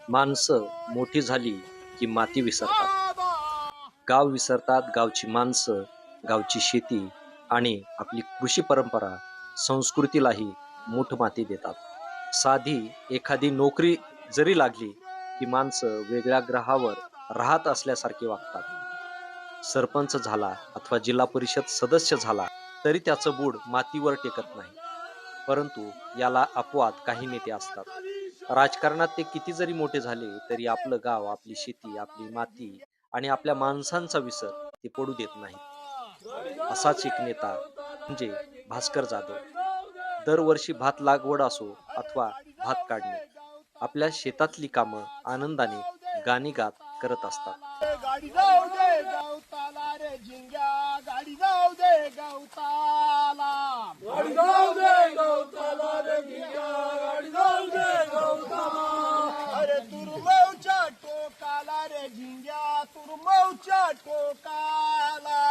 माणसं मोठी झाली की माती विसरतात. गाव विसरतात, गावची माणसं, गावची शेती आणि आपली कृषी परंपरा संस्कृतीलाही मूठमाती देतात. साधी एखादी नोकरी जरी लागली की माणसं वेगळ्या ग्रहावर राहत असल्यासारखे वागतात. सरपंच झाला अथवा जिल्हा परिषद सदस्य झाला तरी त्याचं बूड मातीवर टेकत नाही. परंतु याला अपवाद काही नेते असतात. राजकारणात ते किती जरी मोठे झाले तरी आपलं गाव, आपली शेती, आपली माती आणि आपल्या माणसांचा विसर ते पडू देत नाहीत. असाच एक नेता म्हणजे भास्कर जाधव. दरवर्षी भात लागवड असो अथवा भात काढणे, आपल्या शेतातली कामं आनंदाने गाणी गात करत असतात. गाडी जाऊ दे गवताला रे झिंग्या, गाडी जाऊ दे गवताला, गाडी जाऊ दे गवताला रे झिंग्या, गाडी जाऊ दे गवताला. अरे तुरमौच्या टोकाला रे झिंग्या, तुरमौच्या टोकाला,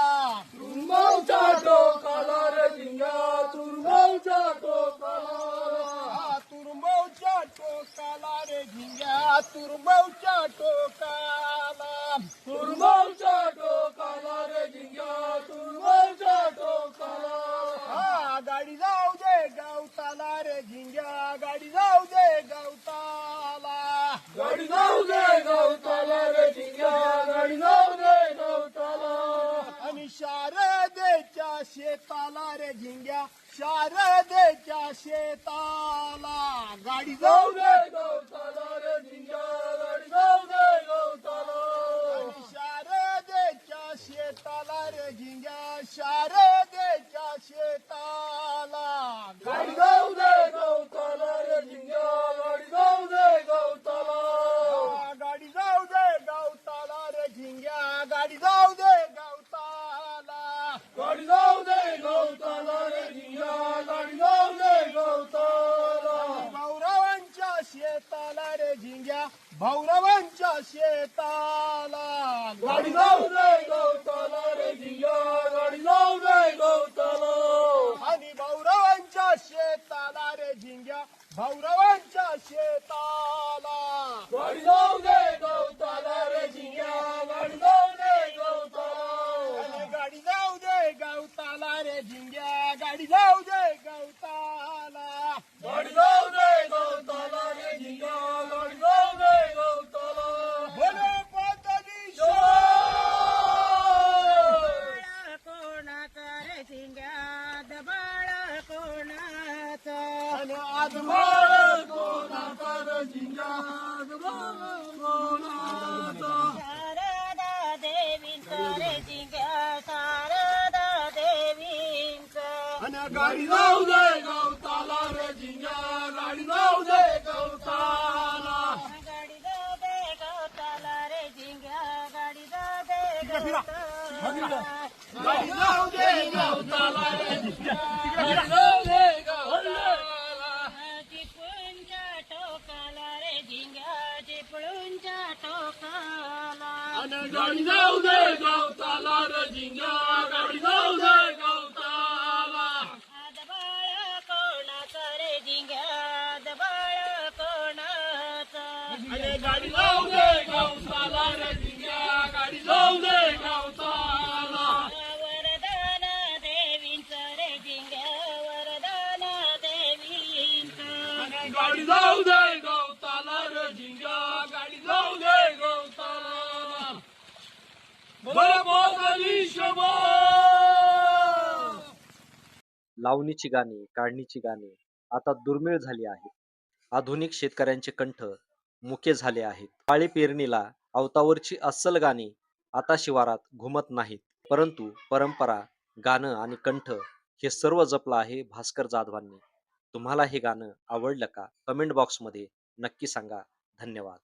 तुरमौच्या टोकाला रे झिंग्या, तुरमौच्या टोकाला, तुरमौच्या टोकाला रे झिंग्या, तुरमौच्या टोकाला, तुरमौच्या टोकाला रे झिंग्या, तुरमौच्या टोकाला. हा गाडी जाऊ दे गवताला रे झिंग्या, गाडी जाऊ दे गवताला, गाडी जाऊ दे गवताला रे झिंग्या, गाडी जाऊ दे गवताला. आणि शारदेच्या शेताला रे झिंग्या, शारदेच्या शेताला, गाडी जाऊ दे गवताला रे झिंग्या, गाडी जाऊ दे गवताला. आणि शारदेच्या शेताला रे झिंग्या, शारदेच्या शेताला, गाडी जाऊ दे गवताला रे झिंग्या, गाडी जाऊ दे गवताला. गाडी जाऊ दे गवताला रे झिंग्या, गाडी जाऊ दे गवताला, गाडी जाऊ दे गवताला रे झिंग्या, गाडी जाऊ दे गवताला. भाऊरावांच्या शेताला रे झिंग्या, भाऊरावांच्या शेताला, गाडी जाऊ दे गवताला रे झिंग्या, गाडी जाऊ दे गवताला. आणि भाऊरावांच्या शेताला रे झिंग्या, भाऊरावांच्या शेताला, गाडी जाऊ दे गवताला रे झिंग्या, गाडी जाऊ दे गवताला. आणि गाडी जाऊ दे गवताला रे झिंग्या, गाडी जाऊ दे गवताला, गाडी जाऊ दे गवताला रे झिंग्या, गाडी जाऊ दे गवताला. बोलो पाताळीश्वर. कोणाचा रे झिंग्या, दबाळ कोणाचा, आणि आदमाळ कोणाचा रे झिंग्या, आदमाळ कोणाचा. शारदा देवींचा रे झिंग्या, शारदा देवींचा. आणि गाडी जाऊ दे गवताला रे झिंग्या, गाडी जाऊ दे गवताला. गाडी जाऊ दे गवताला रे झिंग्या, गाडी जाऊ दे गवताला. गाडी जाऊ दे गवताला रे झिंग्या, गाडी जाऊ दे गवताला. चिपळूणच्या टोकाला रे झिंग्या, चिपळूणच्या टोकाला. आणि गाडी जाऊ दे गवताला रे झिंग्या, गाडी जाऊ दे गवताला. दबाळ कोणाचा रे झिंग्या, दबाळ कोणाचा. आणि गाडी जाऊ दे गवताला रे झिंग्या, गाडी जाऊ दे गवताला. वरदान देवींचं रे झिंग्या, वरदान देवींचं. आणि गाडी जाऊ दे गवताला रे झिंग्या, गाडी जाऊ दे गवताला. बोलो पाताळीश्वर. लावणीची गाणी, काढणीची गाणी आता दुर्मिळ झाली आहेत. आधुनिक शेतकऱ्यांचे कंठ मुके झाले आहेत. काळी पेरणीला अवतावरची अस्सल गाणी आता शिवारात घुमत नाहीत. परंतु परंपरा, गाणं आणि कंठ हे सर्व जपलं आहे भास्कर जाधवांनी. तुम्हाला हे गाणं आवडलं का? कमेंट बॉक्समध्ये नक्की सांगा. धन्यवाद.